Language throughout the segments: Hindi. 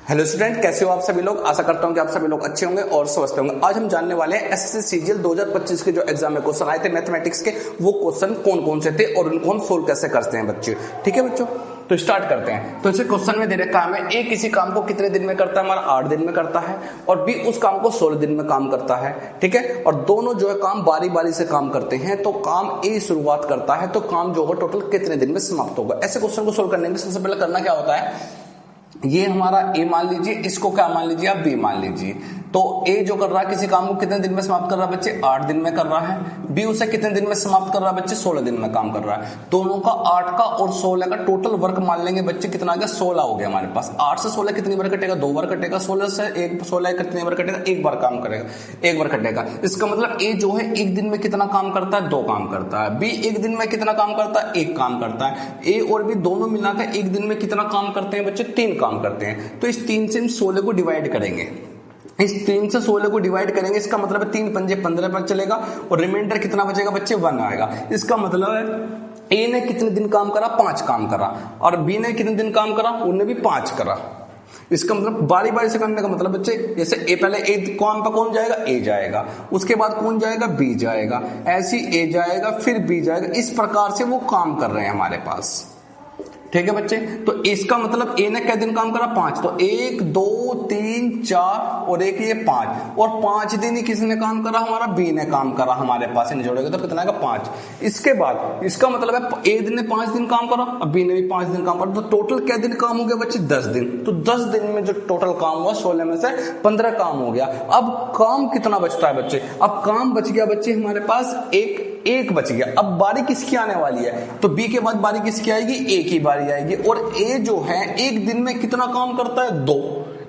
हेलो स्टूडेंट, कैसे हो आप सभी लोग। आशा करता हूं कि आप सभी लोग अच्छे होंगे और स्वस्थ होंगे। आज हम जानने वाले हैं एसएससी सीजीएल 2025 के जो एग्जाम में क्वेश्चन आए थे मैथमेटिक्स के, वो क्वेश्चन कौन कौन से थे और उनको हम सोल्व कैसे करते हैं बच्चे। ठीक है बच्चों, तो स्टार्ट करते हैं। तो इसे क्वेश्चन में दे रखा है हमें, ए किसी काम को कितने दिन में करता है, हमारा 8 दिन में करता है, और बी उस काम को 16 दिन में काम करता है। ठीक है, और दोनों जो है काम बारी बारी से काम करते हैं। तो काम ए शुरुआत करता है, तो काम जो होगा टोटल कितने दिन में समाप्त होगा। ऐसे क्वेश्चन को सोल्व करने में सबसे पहले करना क्या होता है, ये हमारा ए मान लीजिए, इसको क्या मान लीजिए आप, बी मान लीजिए। तो ए जो कर रहा है किसी काम को कितने दिन में समाप्त कर रहा है बच्चे, 8 दिन में कर रहा है। बी उसे कितने दिन में समाप्त कर रहा है बच्चे, 16 दिन में काम कर रहा है। दोनों का 8 का और 16 का टोटल वर्क मान लेंगे बच्चे, कितना आ गया, 16 हो गया हमारे पास। 8 से 16 कितनी बार कटेगा, 2 बार कटेगा। 16 से 16 कितनी बार कटेगा, 1 बार काम करेगा, 1 बार कटेगा। इसका मतलब ए जो है एक दिन में कितना काम करता है, 2 काम करता है। बी एक दिन में कितना काम करता है, 1 काम करता है। ए और बी दोनों मिलाकर एक दिन में कितना काम करते हैं बच्चे, 3 काम करते हैं। तो इस 3 से हम 16 को डिवाइड करेंगे, इस 3 से 16 को डिवाइड करेंगे। इसका मतलब है 3 पंजे 15 पर चलेगा और रिमाइंडर कितना बचेगा बच्चे, 1 आएगा। इसका मतलब है ए ने कितने दिन काम करा, 5 काम करा, और बी ने कितने दिन काम करा, उन्होंने भी 5 करा। इसका मतलब बारी बारी से करने का मतलब बच्चे, जैसे ए पहले ए काम पर कौन जाएगा, ए जाएगा, उसके बाद कौन जाएगा, बी जाएगा, ऐसी ए जाएगा, फिर बी जाएगा। इस प्रकार से वो काम कर रहे हैं हमारे पास। ठीक है बच्चे, तो इसका मतलब ए ने क्या दिन काम करा, 5। तो 1 2 3 4 और एक ये 5, और 5 दिन ही किसने काम करा, हमारा बी ने काम करा हमारे पास। इन जोड़ेगा तो कितना आएगा, 5। इसके बाद इसका मतलब है ए ने 5 दिन काम करा और बी ने भी 5 दिन काम करा। तो टोटल क्या दिन काम हो गया बच्चे, 10 दिन। तो 10 दिन में जो टोटल काम हुआ 16 में से 15 काम हो गया। अब काम कितना बचता है बच्चे, अब काम बच गया बच्चे हमारे पास एक बच गया। अब बारी किसकी आने वाली है, तो बी के बाद बारी किसकी आएगी, ए की बारी आएगी। और ए जो है एक दिन में कितना काम करता है, 2,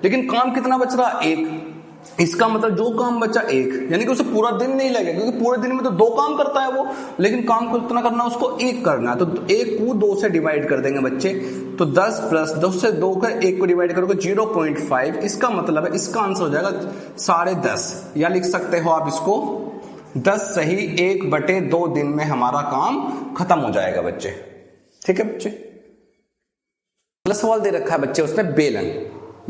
लेकिन काम कितना बच रहा है, 1। इसका मतलब जो काम बचा 1, यानी कि उसे पूरा दिन नहीं लगेगा, क्योंकि पूरे दिन में तो 2 काम करता है वो, लेकिन काम को कितना करना है, उसको 1 करना है। तो 1 को 2 से डिवाइड कर देंगे बच्चे, तो 10 प्लस 2 से 2 का 1 को डिवाइड करोगे 0.5। इसका मतलब है इसका आंसर हो जाएगा 10.5, या लिख सकते हो आप इसको 10 सही 1/2 दिन में हमारा काम खत्म हो जाएगा बच्चे। ठीक है बच्चे, अगला सवाल दे रखा है बच्चे, उसमें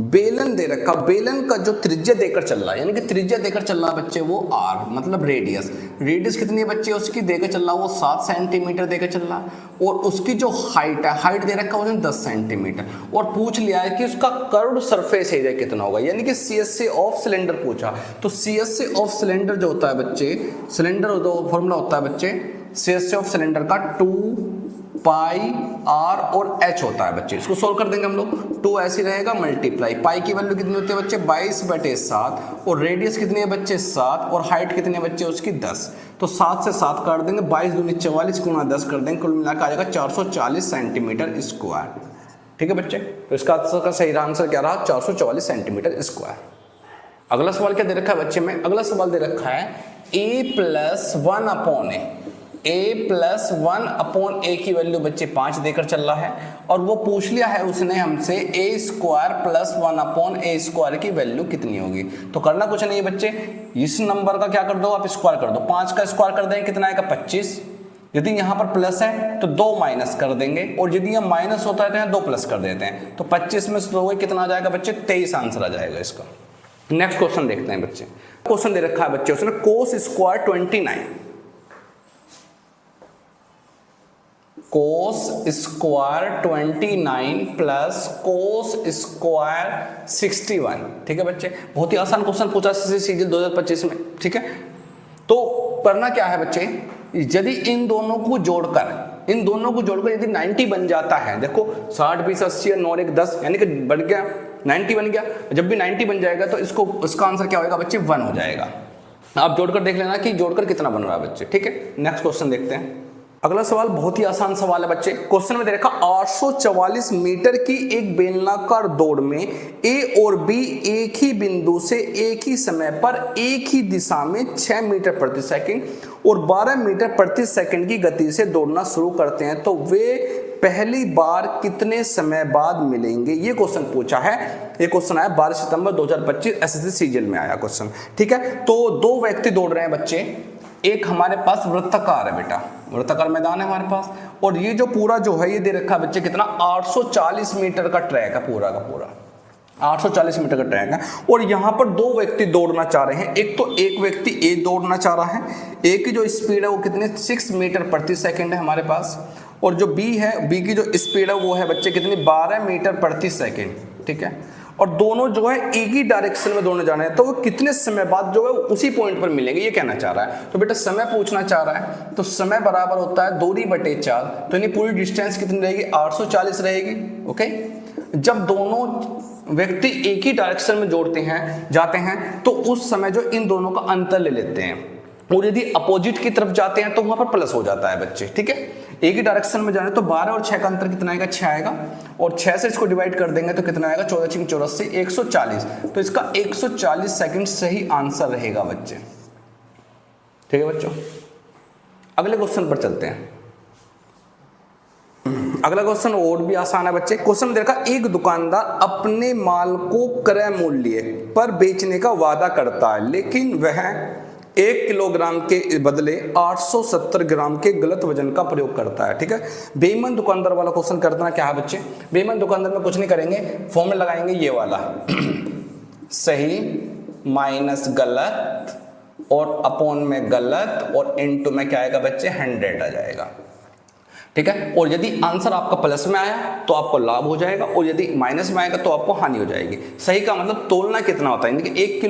बेलन दे रखा। बेलन का जो त्रिज्या देकर चल रहा है, यानी कि त्रिज्या देकर चल रहा है बच्चे वो r, मतलब रेडियस कितनी है बच्चे उसकी, देकर चल रहा है वो 7 सेंटीमीटर देकर चल रहा है। और उसकी जो हाइट है, हाइट दे रखा है 10 सेंटीमीटर, और पूछ लिया है कि उसका कर्व्ड सरफेस एरिया कितना होगा, यानी कि CSA ऑफ सिलेंडर पूछा। तो CSA ऑफ सिलेंडर जो होता है बच्चे, सिलेंडर फॉर्मूला होता है बच्चे CSA ऑफ सिलेंडर का 2 पाई r और h होता है बच्चे। इसको सोल्व कर देंगे हम लोग। 2 ऐसी रहेगा, मल्टीप्लाई पाई की वैल्यू कितनी होती है बच्चे, 22/7, और रेडियस कितनी है बच्चे 7, और हाइट कितनी है बच्चे उसकी 10। तो 7 से 7 काट देंगे, 22 दूनी 44 गुना 10 कर देंगे, कुल मिलाकर आ जाएगा 440 सेंटीमीटर स्क्वायर। ठीक है बच्चे, तो इसका सही आंसर क्या रहा, 444 सेंटीमीटर स्क्वायर। अगला सवाल क्या दे रखा है बच्चे में, अगला सवाल दे रखा है a + 1/a की वैल्यू बच्चे 5 देकर चल रहा है, और वो पूछ लिया है उसने हमसे a² + 1/a² की वैल्यू कितनी होगी। तो करना कुछ नहीं है बच्चे, इस नंबर का क्या कर दो आप, स्क्वायर कर दो। 5 का स्क्वायर कर देंगे कितना आएगा, 25। यदि यहाँ पर प्लस है तो 2 माइनस कर देंगे, और यदि यहाँ माइनस होता है तो 2 प्लस कर देते हैं। तो 25 में से 2 कितना आ जाएगा बच्चे, 23 आंसर आ जाएगा इसका। नेक्स्ट क्वेश्चन देखते हैं बच्चे। क्वेश्चन दे रखा है बच्चे उसने cos² 29, cos² 29 प्लस cos² 61। ठीक है बच्चे, बहुत ही आसान क्वेश्चन पूछा सीजीएल 2025 में। ठीक है, तो करना क्या है बच्चे, यदि इन दोनों को जोड़कर यदि 90 बन जाता है, देखो 60 20 80 9 1 10, यानी कि बढ़ गया 90 बन गया। जब भी 90 बन जाएगा तो इसका आंसर क्या होगा बच्चे, 1 हो जाएगा। आप जोड़कर देख लेना कि जोड़कर कितना बन रहा है बच्चे। ठीक है, नेक्स्ट क्वेश्चन देखते हैं। अगला सवाल बहुत ही आसान सवाल है बच्चे। क्वेश्चन में दे रखा 844 मीटर की एक बेलनाकार दौड़ में ए और बी एक ही बिंदु से एक ही समय पर एक ही दिशा में 6 मीटर प्रति सेकंड और 12 मीटर प्रति सेकंड की गति से दौड़ना शुरू करते हैं, तो वे पहली बार कितने समय बाद मिलेंगे। ये क्वेश्चन पूछा है, ये क्वेश्चन आया 12 सितंबर 2025 एसएससी सीजीएल में आया क्वेश्चन। ठीक है, तो 2 व्यक्ति दौड़ रहे हैं बच्चे, एक हमारे पास वृत्ताकार है बेटा, वृत्ताकार मैदान है हमारे पास, और ये जो पूरा जो है ये दे रखा है बच्चे कितना 840 मीटर का ट्रैक है पूरा का पूरा। 840 मीटर का ट्रैक है और यहाँ पर दो व्यक्ति दौड़ना चाह रहे हैं। एक व्यक्ति ए दौड़ना चाह रहा है, ए की जो स्पीड है वो कितने 6 मीटर प्रति सेकंड है हमारे पास, और जो बी है, बी की जो स्पीड है वो है बच्चे कितनी 12 मीटर प्रति सेकंड, ठीक है। और दोनों जो है एक ही डायरेक्शन में दौड़ने जाना है, तो वो कितने समय बाद जो है उसी पॉइंट पर मिलेंगे, ये कहना चाह रहा है। तो बेटा समय पूछना चाह रहा है, तो समय बराबर होता है दूरी बटे 4, तो यानी पूरी डिस्टेंस कितनी रहेगी 840 रहेगी, ओके। जब दोनों व्यक्ति एक ही डायरेक्शन में जाते हैं तो उस समय जो इन दोनों का अंतर ले लेते हैं, और यदि अपोजिट की तरफ जाते हैं तो वहां पर प्लस हो जाता है बच्चे, ठीक है। एक ही डायरेक्शन में जाने तो 12 और 6 का अंतर कितना आएगा 6 आएगा, और 6 से इसको डिवाइड कर देंगे तो कितना आएगा 14 × 84 140, तो इसका 140 सेकंड सही आंसर रहेगा बच्चे, ठीक है बच्चों। अगले क्वेश्चन पर चलते हैं। अगला क्वेश्चन और भी आसान है बच्चे। क्वेश्चन देखा, एक दुकानदार अपने माल को क्रय मूल्य पर बेचने का वादा करता है, लेकिन वह 1 किलोग्राम के बदले 870 ग्राम के गलत वजन का प्रयोग करता है, ठीक है। बेईमान दुकानदार वाला क्वेश्चन करना क्या है बच्चे, बेईमान दुकानदार में कुछ नहीं करेंगे, फॉर्मूला लगाएंगे ये वाला सही माइनस गलत और अपॉन में गलत और इनटू में क्या आएगा बच्चे 100 आ जाएगा, ठीक है। और यदि आंसर आपका प्लस में आया तो आपको लाभ हो जाएगा, और यदि माइनस में आएगा तो आपको हानि हो जाएगी। सही का मतलब तोलना कितना होता है, यानी कि 1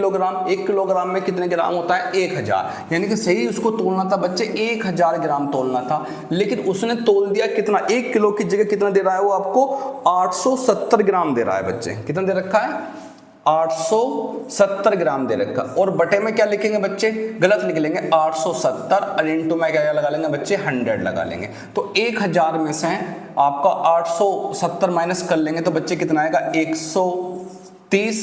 किलोग्राम में कितने ग्राम होता है 1000, यानी कि सही उसको तोलना था बच्चे 1000 ग्राम तोलना था, लेकिन उसने तोल दिया कितना, 1 किलो की जगह कितना दे रहा है वो आपको 870 ग्राम दे रहा है बच्चे, कितना दे रखा है 870 ग्राम दे रखा, और बटे में क्या लिखेंगे बच्चे गलत लिख लेंगे 870, और इनटू में क्या लगा लेंगे बच्चे 100 लगा लेंगे। तो 1000 में से आपका 870 माइनस कर लेंगे तो बच्चे कितना आएगा 130,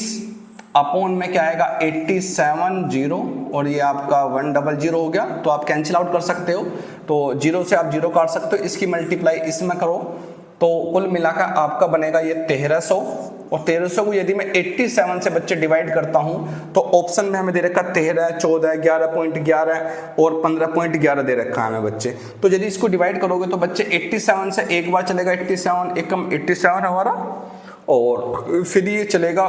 अपॉन में क्या आएगा 870, और ये आपका 100 हो गया, तो आप कैंसिल आउट कर सकते हो, तो 0 से आप 0 काट सकते हो, इसकी मल्टीप्लाई इसमें करो तो कुल मिलाकर आपका बनेगा ये 1300, और 1300 को यदि मैं 87 से बच्चे डिवाइड करता हूं तो ऑप्शन में हमें दे रखा 13, 14, 11.11 और 15.11 दे रखा है हमें बच्चे। तो यदि इसको डिवाइड करोगे तो बच्चे 87 से एक बार चलेगा 87, एकम 87 हमारा, और फिर ये चलेगा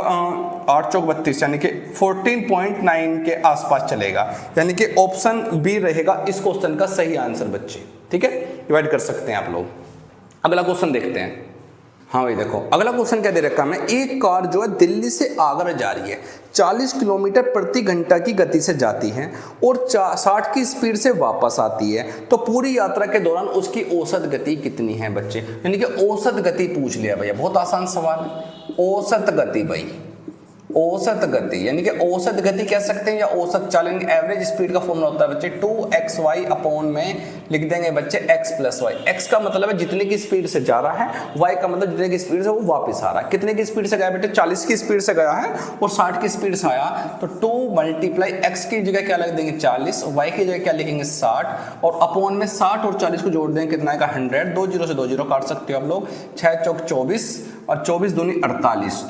8 चौक 32, यानी कि 14.9 के आसपास चलेगा, यानी कि ऑप्शन बी रहेगा इस क्वेश्चन का सही आंसर बच्चे, ठीक है। डिवाइड कर सकते हैं आप लोग। अगला क्वेश्चन देखते हैं। हाँ भाई देखो, अगला क्वेश्चन क्या दे रखा है, एक कार जो है दिल्ली से आगरा जा रही है, 40 किलोमीटर प्रति घंटा की गति से जाती है और 60 की स्पीड से वापस आती है, तो पूरी यात्रा के दौरान उसकी औसत गति कितनी है बच्चे, यानी कि औसत गति पूछ लिया भैया, बहुत आसान सवाल है। औसत गति भाई, औसत गति यानी कि औसत गति कह सकते हैं या औसत चालन, एवरेज स्पीड का फॉर्मूला होता है बच्चे 2xy अपॉन में लिख देंगे बच्चे x + y। x का मतलब है जितने की स्पीड से जा रहा है, y का मतलब जितने की स्पीड से वो वापस आ रहा है। कितने की स्पीड से गया बेटे 40 की स्पीड से गया है और 60 की स्पीड से आया, तो 2 × x की जगह क्या लिख देंगे 40, y की जगह क्या लिखेंगे 60, और अपॉन में 60 और 40 को जोड़ देंगे कितना आएगा 100, 2 0 से 2 0 काट सकते हो आप लोग, 6 चौक 24 और 24 दूनी 48,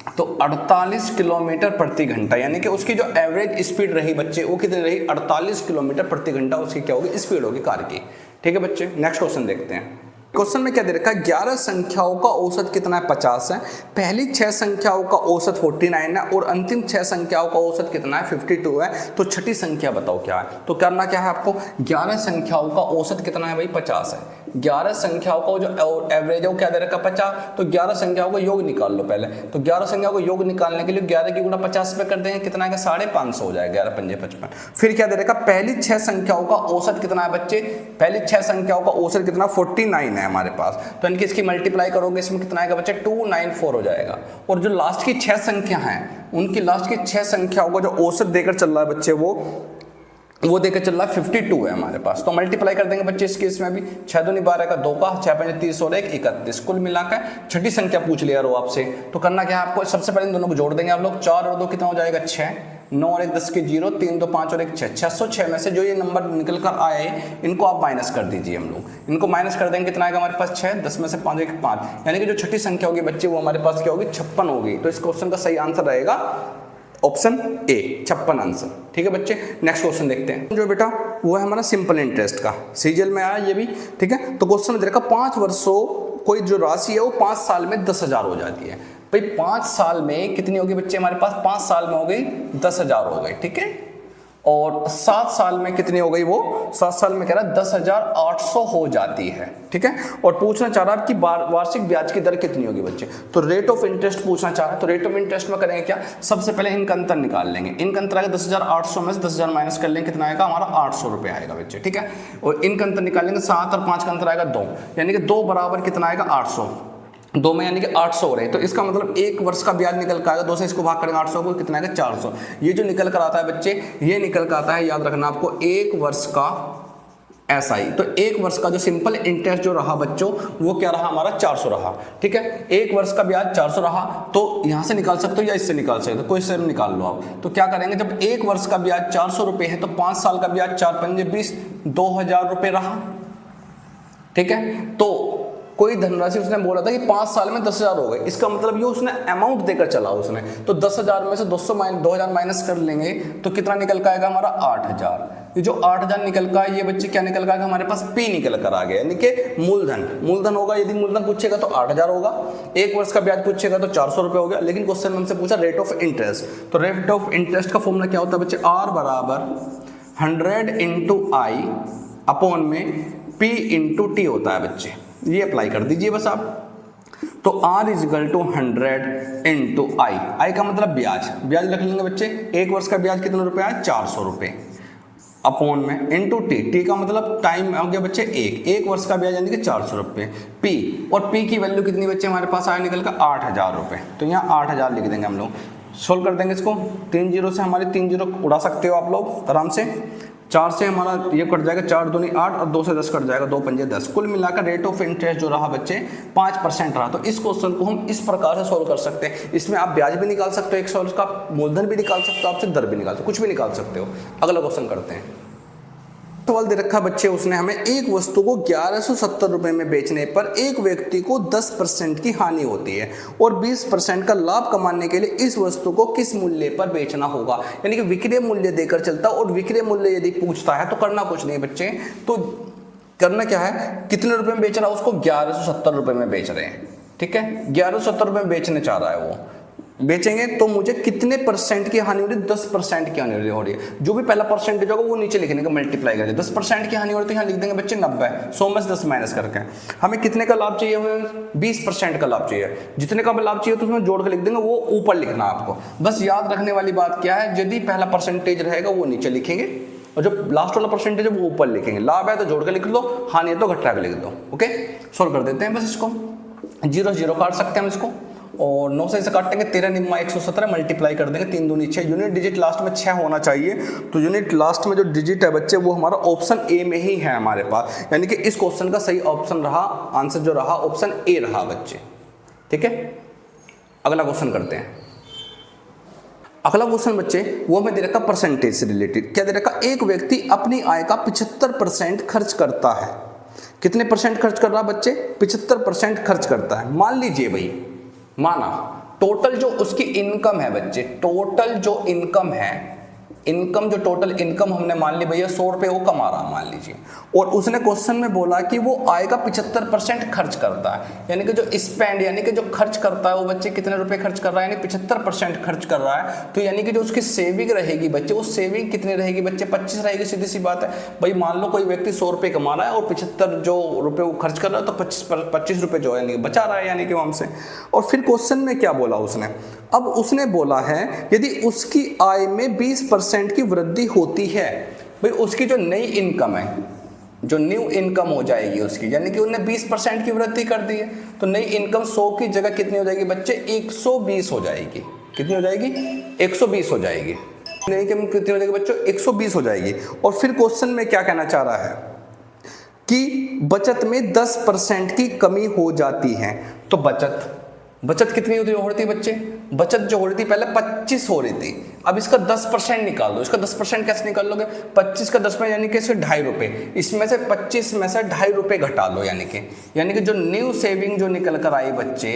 तो 48 किलोमीटर प्रति घंटा, यानी कि उसकी जो एवरेज स्पीड रही बच्चे वो कितनी रही 48 किलोमीटर प्रति घंटा उसकी क्या होगी स्पीड होगी कार की, ठीक है बच्चे। नेक्स्ट क्वेश्चन देखते हैं। क्वेश्चन में क्या दे रखा है, 11 संख्याओं का औसत कितना है 50 है, पहली 6 संख्याओं का औसत 49 है और अंतिम 6 संख्याओं का औसत कितना है 52 है, तो छठी संख्या बताओ क्या है। तो करना क्या है आपको, 11 संख्याओं का औसत कितना है भाई 50 है, 11 संख्याओं का जो एवरेज है वो क्या दे रखा 50, तो 11 संख्याओं का योग निकाल लो पहले। तो 11 संख्याओं को योग निकालने के लिए 11 की गुणा 50 पे कर देंगे, कितना है 550 हो जाएगा, 11 पंजे 55। फिर क्या दे रखा, पहली 6 संख्याओं का औसत कितना है बच्चे, पहली 6 संख्याओं का औसत कितना 49 है हमारे पास, तो इनकी इसकी मल्टीप्लाई करोगे इसमें कितना आएगा बच्चे 294 हो जाएगा। और जो लास्ट की 6 संख्या हैं उनकी लास्ट की 6 संख्याओं का जो औसत देकर चल रहा है बच्चे वो देकर चल रहा है 52 है हमारे पास, तो मल्टीप्लाई कर देंगे बच्चे इस केस में भी 6 दूनी 12 का 2 का 6 पंजे 30 और 1 31, कुल मिलाकर छठी संख्या पूछ लिया रो आपसे। तो करना क्या है आपको, सबसे पहले इन दोनों को जोड़ देंगे आप लोग, 4 और 2 कितना हो जाएगा 6, 9 और 1 10 के 0, 3 2 5 और 1 6, 606 में से जो ये नंबर निकल कर आए इनको आप माइनस कर दीजिए, हम लोग इनको माइनस कर देंगे, कितना आएगा हमारे पास 6, 10 में से 5 1 5, यानी कि जो छठी संख्या होगी बच्चे वो हमारे पास क्या होगी 56 होगी। तो इस क्वेश्चन का सही आंसर रहेगा ऑप्शन ए 56 आंसर, ठीक है बच्चे। नेक्स्ट क्वेश्चन देखते हैं जो बेटा वो है हमारा सिंपल इंटरेस्ट का, सीजीएल में आया ये भी, ठीक है। तो क्वेश्चन देखा 5 वर्षों कोई जो राशि है वो 5 साल में 10,000 हो जाती है, भाई 5 साल में कितनी होगी बच्चे हमारे पास, 5 साल में हो गई 10,000 हो गई, ठीक है। और 7 साल में कितनी हो गई, वो 7 साल में कह रहा है 10,800 हो जाती है, ठीक है। और पूछना चाह रहा है कि वार्षिक ब्याज की दर कितनी होगी बच्चे, तो रेट ऑफ इंटरेस्ट पूछना चाह रहा है। तो रेट ऑफ इंटरेस्ट में करेंगे क्या, सबसे पहले इनका अंतर निकाल लेंगे। इनका अंतर आएगा 10,800 में से 10,000 माइनस कर लेंगे, कितना आएगा हमारा 800 रुपये आएगा बच्चे, ठीक है। और इनका अंतर निकालेंगे 7 और 5 का अंतर आएगा 2, यानी कि 2 बराबर कितना आएगा 800, 2 में यानी कि 800 हो रहे हैं। तो इसका मतलब 1 वर्ष का ब्याज निकल कर आएगा, 2 से इसको भाग करेंगे 800 को, कितना आएगा 400। ये जो निकल कर आता है बच्चे, ये निकल कर आता है, याद रखना आपको, 1 वर्ष का SI। तो 1 वर्ष का जो सिंपल इंटरेस्ट जो रहा बच्चों, वो क्या रहा हमारा 400 रहा, ठीक है। 1 वर्ष का ब्याज 400 रहा, तो यहां से निकाल सकते हो या इससे निकाल सकते हो, कोई से निकाल लो आप। तो क्या करेंगे, जब 1 वर्ष का ब्याज 400 रुपये है तो 5 साल का ब्याज 4 पंजे 20, 2,000 रुपये रहा, ठीक है। तो कोई धनराशि उसने बोला था कि 5 साल में 10,000 हो गए, इसका मतलब ये उसने अमाउंट देकर चला उसने। तो 10,000 में से 2,000 माइनस कर लेंगे तो कितना निकल कर आएगा हमारा 8,000। ये जो 8,000 निकल का, ये बच्चे क्या निकल का, हमारे पास P निकल कर आ गया, यानी कि मूलधन होगा। यदि मूलधन पूछेगा तो 8,000 होगा, 1 वर्ष का ब्याज पूछेगा तो 400 रुपये हो गया। लेकिन क्वेश्चन हमसे पूछा रेट ऑफ इंटरेस्ट, तो रेट ऑफ इंटरेस्ट का फॉर्मूला क्या होता है बच्चे, R बराबर 100 इंटू I अपॉन में P इंटू T होता है बच्चे। ये अप्लाई कर दीजिए बस आप। तो R is equal to 100 into I का मतलब ब्याज रख लेंगे बच्चे। 1 वर्ष का ब्याज कितना रुपये आया, 400 रुपये, अपॉन में इंटू T का मतलब टाइम हो गया बच्चे 1 वर्ष का ब्याज यानी कि 400 रुपये। P, और P की वैल्यू कितनी बच्चे हमारे पास आया निकल कर 8,000 रुपये। तो यहाँ 8,000 लिख देंगे हम लोग, सोल्व कर देंगे इसको। 3 जीरो से हमारे 3 जीरो उड़ा सकते हो आप लोग आराम से। 4 से हमारा ये कट जाएगा, 4 दूनी 8 और 2 से 10 कट जाएगा, 2 पंजे 10। कुल मिलाकर रेट ऑफ इंटरेस्ट जो रहा बच्चे 5% रहा। तो इस क्वेश्चन को हम इस प्रकार से सोल्व कर सकते हैं। इसमें आप ब्याज भी निकाल सकते हो 1 वर्ष का, मूलधन भी निकाल सकते हो, आपसे दर भी निकाल सकते हो, कुछ भी निकाल सकते हो। अगला क्वेश्चन करते हैं। सवाल दे रखा बच्चे, उसने हमें एक वस्तु को 1170 रुपए में बेचने पर एक व्यक्ति को 10% की हानि होती है और 20% का लाभ कमाने के लिए इस वस्तु को किस मूल्य पर बेचना होगा। यानी कि विक्रय मूल्य देकर चलता, और विक्रय मूल्य यदि पूछता है तो करना कुछ नहीं बच्चे, तो करना क्या है, कितने रुपए में बेच रहा है उसको, 1170 रुपए में बेच रहे हैं, ठीक है। 1170 रुपए में बेचने चाह रहा है वो, बेचेंगे तो मुझे कितने परसेंट की हानि हो रही है, 10% की हानि हो रही है। जो भी पहला परसेंटेज होगा वो नीचे लिखने का, मल्टीप्लाई करके 10% की हानि हो रही है तो यहाँ लिख देंगे बच्चे 90, 100 में से 10 माइनस करके। हमें कितने का लाभ चाहिए, हमें 20% का लाभ चाहिए। जितने का लाभ चाहिए तो उसमें जोड़ के लिख देंगे, वो ऊपर लिखना आपको। बस याद रखने वाली बात क्या है, यदि पहला परसेंटेज रहेगा वो नीचे लिखेंगे और जो लास्ट वाला परसेंटेज है वो ऊपर लिखेंगे। लाभ है तो जोड़ के लिख दो, हानि है तो घटा के लिख दो। ओके, सोल्व कर देते हैं बस इसको। 0 0 काट सकते हैं हम इसको, और 9 से इसे काटेंगे, 13 निम्मा 117 मल्टीप्लाई कर देंगे, 3 दूनी 6। यूनिट डिजिट लास्ट में 6 होना चाहिए। तो यूनिट लास्ट में जो डिजिट है बच्चे वो हमारा ऑप्शन ए में ही है हमारे पास, यानी कि इस क्वेश्चन का सही ऑप्शन रहा, आंसर जो रहा ऑप्शन ए रहा बच्चे, ठीक है। अगला क्वेश्चन करते हैं। अगला क्वेश्चन बच्चे वो हमें दे रखा परसेंटेज से रिलेटेड। क्या दे रखा, एक व्यक्ति अपनी आय का 75% खर्च करता है। कितने परसेंट खर्च कर रहा बच्चे, 75% खर्च करता है। मान लीजिए भाई, माना टोटल जो उसकी इनकम है बच्चे, टोटल जो इनकम है, इनकम जो टोटल इनकम हमने मान ली भैया 100 रुपये वो कमा रहा मान लीजिए, और उसने क्वेश्चन में बोला कि वो आय का 75% खर्च करता है। यानी कि जो स्पेंड, यानी कि जो खर्च करता है वो बच्चे कितने रुपए खर्च कर रहा है, यानी 75% खर्च कर रहा है। तो यानी कि जो उसकी सेविंग रहेगी बच्चे, वो सेविंग कितनी रहेगी बच्चे, 25 रहेगी। सीधी सी बात है भाई, मान लो कोई व्यक्ति 100 रुपये कमा रहा है और 75 जो रुपये वो खर्च कर रहा है, तो 25 रुपये जो है यानी कि बचा रहा है, यानी कि हमसे। और फिर क्वेश्चन में क्या बोला उसने, अब उसने बोला है यदि उसकी आय में 20% की वृद्धि होती है, भाई उसकी जो नई इनकम है, जो न्यू इनकम हो जाएगी उसकी, यानी कि उन्होंने 20% की वृद्धि कर दी है, तो नई इनकम 100 की जगह कितनी हो जाएगी बच्चे, 120 हो जाएगी। कितनी हो जाएगी, 120 हो जाएगी। नई इनकम कितनी हो जाएगी बच्चों, 120 हो जाएगी। और फिर क्वेश्चन में क्या कहना चाह रहा है कि बचत में 10% की कमी हो जाती है। तो बचत कितनी होती है बच्चे, बचत जो हो रही थी पहले 25 हो रही थी, अब इसका 10% निकाल दो। इसका 10% कैसे निकाल लोगे, 25 का 10% यानी कि इसके 2.5 रुपये, इसमें से 25 में से 2.5 रुपये घटा लो, यानी कि जो न्यू सेविंग जो निकल कर आई बच्चे,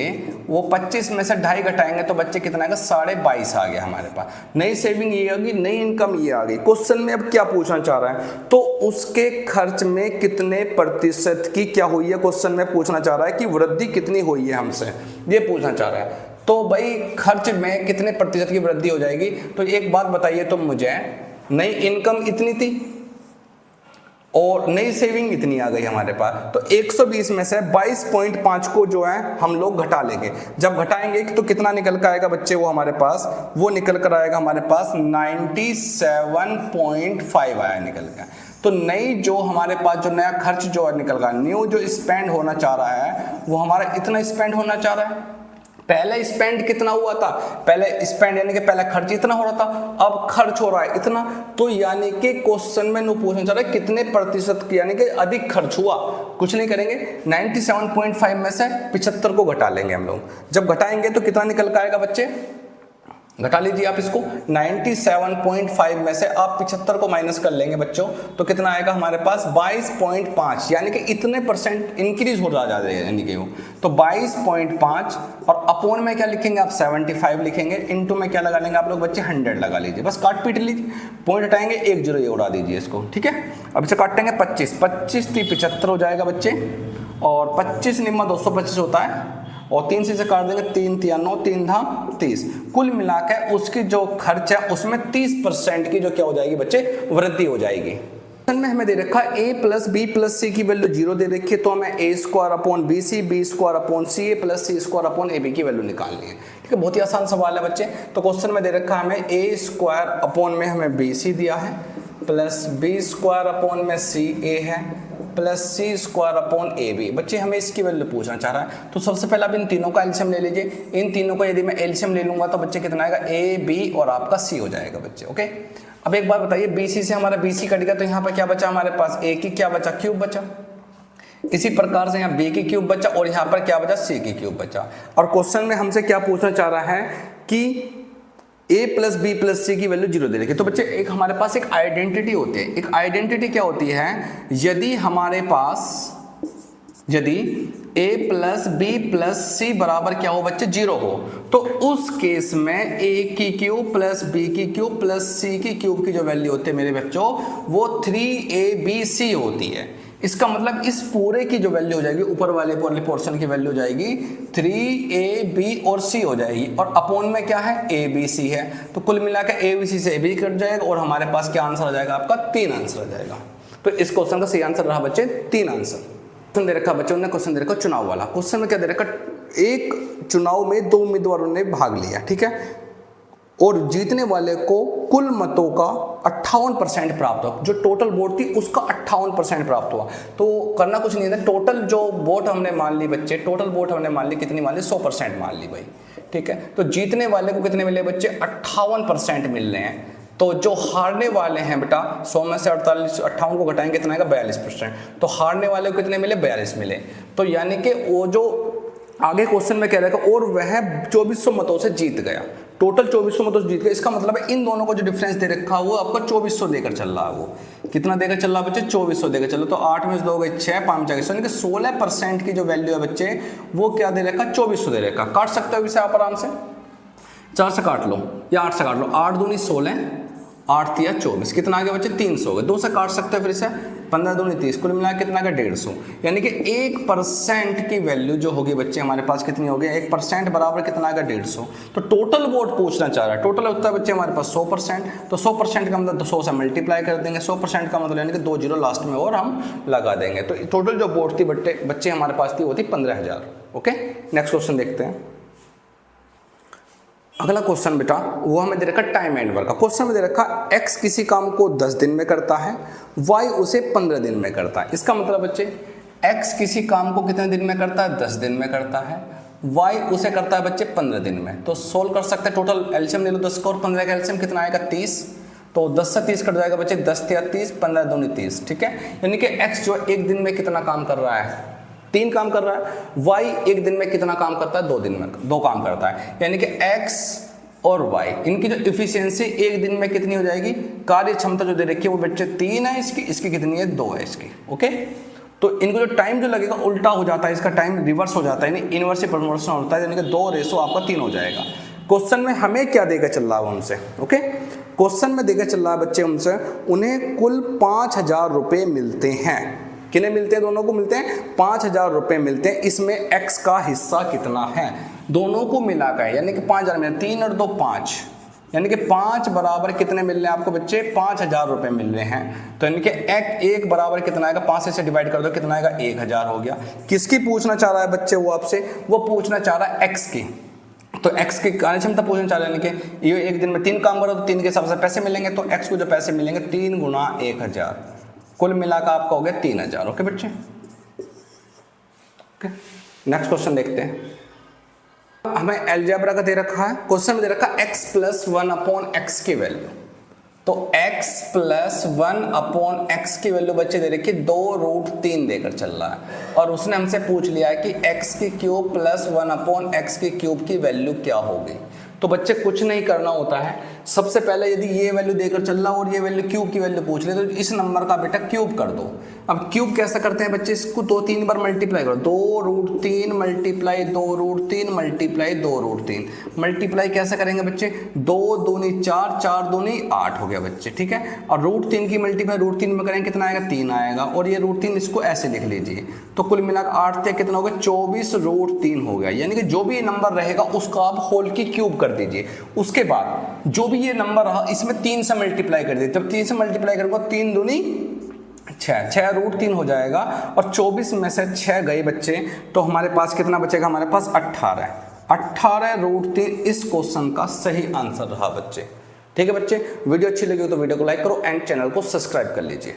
वो 25 में से 2.5 घटाएंगे तो बच्चे कितना आएगा, 22.5 आ गया हमारे पास। नई सेविंग ये होगी, नई इनकम ये आ गई। क्वेश्चन में अब क्या पूछना चाह रहा है, तो उसके खर्च में कितने प्रतिशत की क्या हुई है, क्वेश्चन में पूछना चाह रहा है कि वृद्धि कितनी हुई है हमसे, ये पूछना चाह रहा है। तो भाई खर्च में कितने प्रतिशत की वृद्धि हो जाएगी? तो एक बात बताइए तुम मुझे, नई इनकम इतनी थी और नई सेविंग इतनी आ गई हमारे पास, तो 120 में से 22.5 को जो है हम लोग घटा लेंगे। जब घटाएंगे तो कितना निकल कर आएगा बच्चे? वो हमारे पास वो निकल कर आएगा हमारे पास 97.5 आया निकल गया। तो नई जो हमारे पास जो नया खर्च जो निकल रहा है, न्यू जो स्पेंड होना चाह रहा है वो हमारा इतना स्पेंड होना चाह रहा है। पहले स्पेंड कितना हुआ था? पहले स्पेंड यानी कि पहले खर्च इतना हो रहा था, अब खर्च हो रहा है इतना। तो यानी कि क्वेश्चन में पूछना चाह रहा है कितने प्रतिशत यानी कि अधिक खर्च हुआ। कुछ नहीं करेंगे, 97.5 में से 75 को घटा लेंगे हम लोग। जब घटाएंगे तो कितना निकल कर आएगा बच्चे? घटा लीजिए आप इसको, 97.5 में से आप 75 को माइनस कर लेंगे बच्चों, तो कितना आएगा हमारे पास? 22.5, यानी कि इतने परसेंट इंक्रीज हो रहा है यानी कि वो। तो 22.5 और अपोन में क्या लिखेंगे आप? 75 लिखेंगे। इनटू में क्या लगा लेंगे आप लोग बच्चे? 100 लगा लीजिए, बस काट पीट लीजिए, पॉइंट हटाएंगे, 1 0 ये उड़ा दीजिए इसको, ठीक है। अब इसे काटेंगे 25 25 3 75 हो जाएगा बच्चे, और 25 निम्मा 225 होता है, और 3 से काट देंगे, 3 3 9 3 धा 30। कुल मिलाकर उसकी जो खर्च है उसमें 30% की जो क्या हो जाएगी बच्चे? वृद्धि हो जाएगी। में हमें दे रखा a plus B plus C की वैल्यू 0 दे रखी है, तो हमें a square upon B C, B square upon C A plus C square upon A B की वैल्यू निकालनी है, ठीक है। बहुत ही आसान सवाल है बच्चे। तो क्वेश्चन में दे रखा है हमें a स्क्वायर अपॉन में हमें बी सी दिया है, प्लस बी स्क्वायर अपॉन में सी ए है, plus C square upon A B. बच्चे हमें इसकी वैल्यू पूछना चाह रहा है, तो सबसे पहले आप इन तीनों का एलसीएम ले लीजिए। इन तीनों का यदि मैं एलसीएम ले लूंगा तो बच्चे कितना आएगा? ए बी और आपका सी हो जाएगा बच्चे, ओके। अब एक बात बताइए, बीसी से हमारा बीसी कट गया, तो यहाँ पर क्या बचा हमारे पास? ए की क्या बचा? क्यूब बचा। इसी प्रकार से यहाँ बी की क्यूब बचा, और यहाँ पर क्या बचा? सी की क्यूब बचा। और क्वेश्चन में हमसे क्या पूछना चाह रहा है कि a plus B plus C की वैल्यू 0 दे रखी है। तो बच्चे एक हमारे पास एक आइडेंटिटी होती है। एक आइडेंटिटी क्या होती है? यदि हमारे पास यदि a प्लस बी प्लस सी बराबर क्या हो बच्चे? 0 हो, तो उस केस में a की क्यूब प्लस बी की क्यूब प्लस सी की क्यूब की जो वैल्यू होती है मेरे बच्चों, वो 3abc होती है। इसका मतलब इस पूरे की जो वैल्यू हो जाएगी, ऊपर वाले पोर्शन की वैल्यू हो जाएगी 3ab और c हो जाएगी, और अपोन में क्या है? abc है। तो कुल मिलाकर abc से ab कट जाएगा, और हमारे पास क्या आंसर आ जाएगा आपका? 3 आंसर आ जाएगा। तो इस क्वेश्चन का सही आंसर रहा बच्चे 3 आंसर। क्वेश्चन दे रखा बच्चों ने, क्वेश्चन दे रखा चुनाव वाला। क्वेश्चन में क्या दे रखा? एक चुनाव में 2 उम्मीदवारों ने भाग लिया, ठीक है, और जीतने वाले को कुल मतों का 58% प्राप्त हुआ। जो टोटल वोट थी उसका 58% प्राप्त हुआ। तो करना कुछ नहीं है, टोटल जो वोट हमने मान ली बच्चे, टोटल वोट हमने मान ली, कितनी मान ली? 100% मान ली भाई, ठीक है। तो जीतने वाले को कितने मिले बच्चे? 58% मिल रहे हैं। तो जो हारने वाले हैं बेटा, 100 में से 58 को घटाएंगे कितना आएगा? 42%। तो हारने वाले को कितने मिले? 42 मिले। तो यानी कि वो जो आगे क्वेश्चन में कह रहा है, और वह 2400 मतों से जीत गया, टोटल 2400 मतों से जीत गया। इसका मतलब है इन दोनों को जो डिफरेंस दे रखा है वो आपका 2400 देकर चल रहा है। वो कितना देकर चल रहा है बच्चे? 2400 देकर चल रहा है। तो 8 में से 2 गए 6, 5 जाएगा, यानी कि 16% की जो वैल्यू है बच्चे, वो क्या दे रखा? 2400 दे रखा। काट सकते हो इसे आप आराम से, 4 से काट लो या 8 से काट लो। 8 दूनी 16, 8 तिया 24, कितना आ गया बच्चे? 300 हो गए। 2 से काट सकते हैं फिर इसे, 15 दूनी 30, कुल मिला कितना का? 150। यानी कि 1% की वैल्यू जो होगी बच्चे हमारे पास कितनी होगी? 1% बराबर कितना आएगा? 150। तो टोटल वोट पूछना चाह रहा है, टोटल होता है बच्चे हमारे पास 100%। तो 100% का मतलब 100 से मल्टीप्लाई कर देंगे, 100% का मतलब यानी कि 2 0 लास्ट में और हम लगा देंगे। तो टोटल जो वोट थी बच्चे हमारे पास थी वो थी 15,000। ओके, नेक्स्ट क्वेश्चन देखते हैं। अगला क्वेश्चन बेटा वो हमें दे रखा टाइम एंड वर्क का। क्वेश्चन में दे रखा x किसी काम को 10 दिन में करता है, y उसे 15 दिन में करता है। इसका मतलब बच्चे x किसी काम को कितने दिन में करता है? 10 दिन में करता है। y उसे करता है बच्चे 15 दिन में। तो सोल्व कर सकते हैं, टोटल एलसीएम ले लो 10 का और 15 का एलसीएम कितना आएगा? 30। तो 10 से 30 कट जाएगा बच्चे, 10 या 30, 15 दूनी 30, ठीक है। यानी कि x जो एक दिन में कितना काम कर रहा है? 3 काम कर रहा है। y एक दिन में कितना काम करता है? 2 दिन में 2 काम करता है। यानी कि x और y इनकी जो इफिशियंसी एक दिन में कितनी हो जाएगी? कार्य क्षमता जो दे रखी है वो बच्चे 3 है, इसकी कितनी है? 2 है इसकी। ओके, तो इनको जो टाइम जो लगेगा उल्टा हो जाता है, इसका टाइम रिवर्स हो जाता है, यानी इनवर्स प्रोपोर्शनल होता है, यानी कि 2 रेशो आपका 3 हो जाएगा। क्वेश्चन में हमें क्या देकर चल रहा है उनसे? ओके, क्वेश्चन में देकर चल रहा है बच्चे उनसे, उन्हें कुल 5,000 रुपये मिलते हैं। किन्हें मिलते हैं? दोनों को मिलते हैं 5,000 रुपये मिलते हैं। इसमें x का हिस्सा कितना है? दोनों को मिलाकर, यानी कि 5000 मिले, 3 और 2 5, यानी कि 5 बराबर कितने मिल रहे हैं आपको बच्चे, 5000 रुपए मिल रहे हैं। तो यानी कि एक बराबर कितना आएगा, 5 से डिवाइड कर दो, कितना आएगा, 1000 हो गया। किसकी पूछना चाह रहा है बच्चे वो आपसे, वो पूछना चाह रहा है एक्स की। तो x की कार्यक्षमता पूछना चाह रहे हैं, यानी कि ये एक दिन में 3 काम करो तो 3 के हिसाब से पैसे मिलेंगे, तो x को जो पैसे मिलेंगे 3 गुना 1000, कुल मिलाकर आपका हो गया 3000। ओके बच्चे, ओके। नेक्स्ट क्वेश्चन देखते हैं। हमें अलजेब्रा का दे रखा है, क्वेश्चन में दे रखा है x प्लस 1/x की वैल्यू। तो x प्लस 1/x की वैल्यू बच्चे दे रखी 2√3 देकर चल रहा है, और उसने हमसे पूछ लिया है कि x की क्यूब प्लस 1/x की क्यूब की वैल्यू क्या होगी। तो बच्चे कुछ नहीं करना होता है, सबसे पहले यदि ये वैल्यू देकर चल रहा और ये वैल्यू क्यूब की वैल्यू पूछ ले तो इस नंबर का बेटा क्यूब कर दो। अब क्यूब कैसे करते हैं बच्चे, इसको 2-3 बार मल्टीप्लाई करो, 2√3 मल्टीप्लाई 2√3 मल्टीप्लाई 2√3। मल्टीप्लाई कैसे करेंगे बच्चे, 2 दूनी 4, 4 दूनी 8 हो गया बच्चे, ठीक है। और √3 की मल्टीप्लाई √3 में करेंगे कितना आएगा, 3 आएगा, और ये √3 इसको ऐसे लिख लीजिए। तो कुल मिलाकर 8 से कितना हो गया, 24√3 हो गया। यानी कि जो भी नंबर रहेगा उसका आप होल की क्यूब कर दीजिए। उसके बाद जो भी ये नंबर रहा इसमें 3 से मल्टीप्लाई कर दीजिए। जब 3 से मल्टीप्लाई करूंगा 3 दूनी 6, 6√3 हो जाएगा, और 24 में से 6 गए बच्चे, तो हमारे पास कितना बचेगा, हमारे पास 18। 18√3 इस क्वेश्चन का सही आंसर रहा बच्चे। ठीक है बच्चे, वीडियो अच्छी लगी हो तो वीडियो को लाइक करो एंड चैनल को सब्सक्राइब कर लीजिए।